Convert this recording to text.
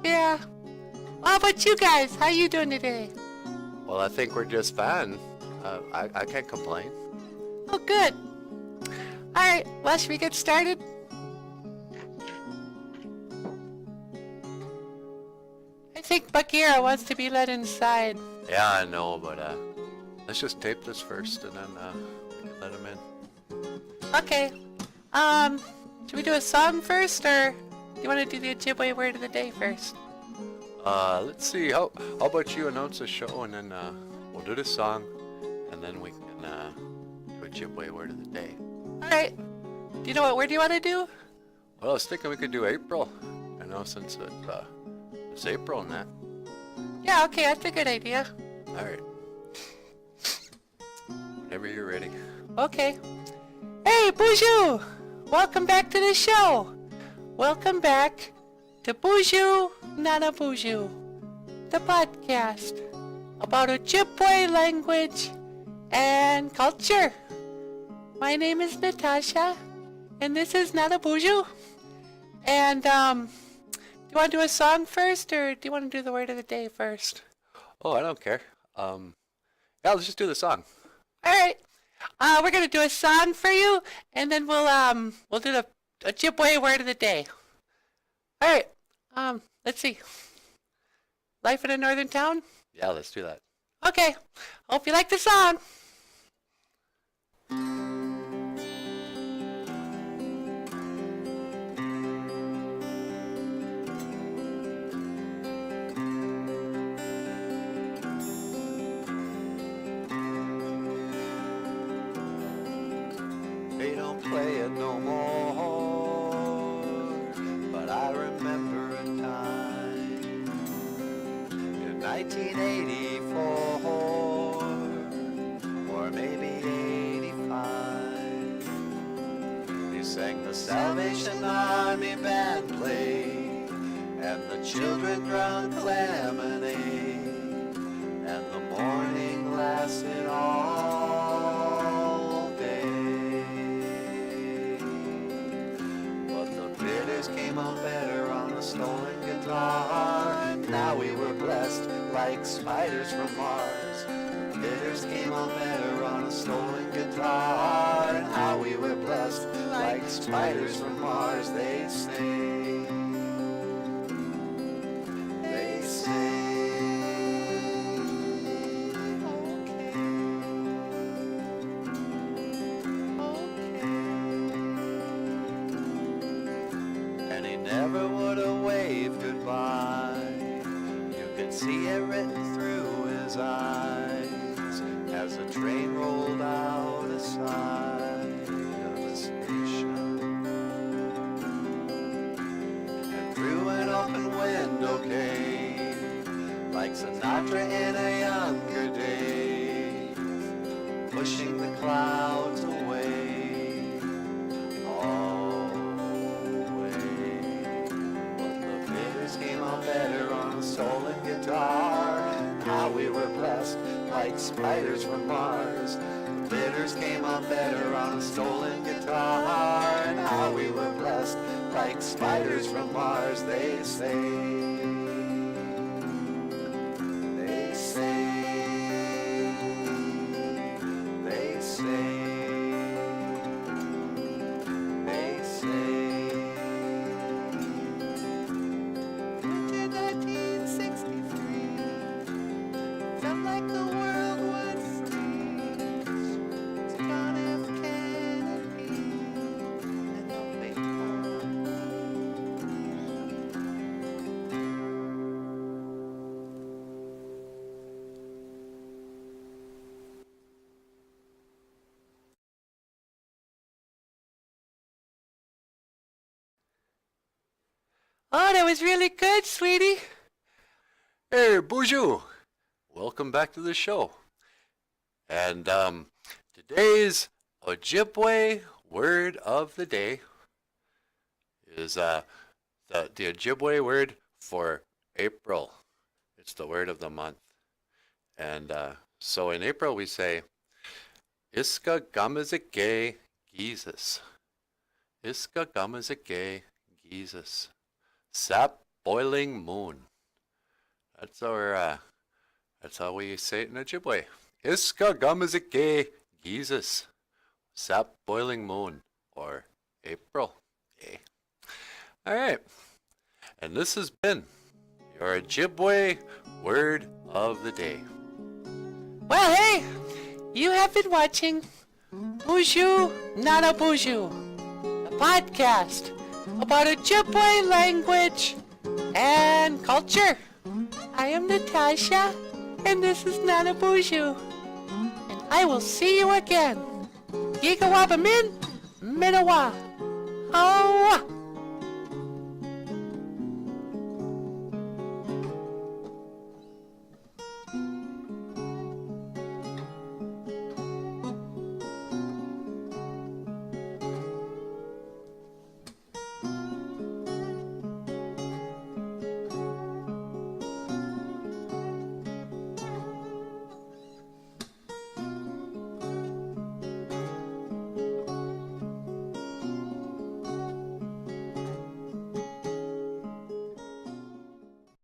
Yeah. How about you guys? How you doing today? Well, I think we're just fine. I can't complain. Oh, good. All right. Well, should we get started? I think Bagheera wants to be let inside. Yeah, I know, but let's just tape this first and then we can let him in. Okay. Should we do a song first, or do you want to do the Ojibwe word of the day first? Let's see. How about you announce the show and then we'll do the song and then we can do a Ojibwe word of the day. All right. Do you know what word you want to do? Well, I was thinking we could do April. I know since it's April and that. Yeah. Okay. That's a good idea. All right. Whenever you're ready. Okay. Hey, BOOZHOO! Welcome back to the show. Welcome back to BOOZHOO, Nana BOOZHOO, the podcast about Ojibwe language and culture. My name is Natasha, and this is Nana BOOZHOO. And do you want to do a song first, or do you want to do the word of the day first? Oh, I don't care. Yeah, let's just do the song. All right. We're gonna do a song for you, and then we'll do the Ojibwe word of the day. All right. Let's see. Life in a northern town? Yeah, let's do that. Okay. Hope you like the song. They don't play it no more, but I remember a time in 1984, or maybe 85. They sang the Salvation Army band played, and the children drank lemonade, and the morning lasted all day. But the bitters came out better on a stolen guitar. Now we were blessed like spiders from Mars. The bitters came out better on a stolen guitar. And how we were blessed like spiders from Mars. They say, they say. And he never would have waved goodbye. You could see it written through his eyes as the train rolled out a side of the station. And through an open window came, like Sinatra in a younger day, pushing the clouds away, all away. But the bitters came out better on a stolen guitar. And how we were blessed like spiders from Mars. The bitters came out better on a stolen guitar. And how we were blessed like spiders from Mars. They say, they say, they say, they say. Winter 1963 felt like the world would freeze. It's John F. Kennedy and the baseball. Oh, that was really good, sweetie. Hey, BOOZHOO! Welcome back to the show. And today's Ojibwe word of the day is the Ojibwe word for April. It's the word of the month. And so in April we say ISKIGAMIZIGE-GIIZIS. ISKIGAMIZIGE-GIIZIS. Sap boiling moon. That's how we say it in Ojibwe. ISKIGAMIZIGE-GIIZIS. Sap boiling moon, or April. Eh? Alright, and this has been your Ojibwe word of the day. Well, hey, you have been watching BOOZHOO, Not a BOOZHOO, a podcast about Ojibwe language and culture. I am Natasha, and this is Not a BOOZHOO. And I will see you again. Gigawabamin, Minawa. Hawa.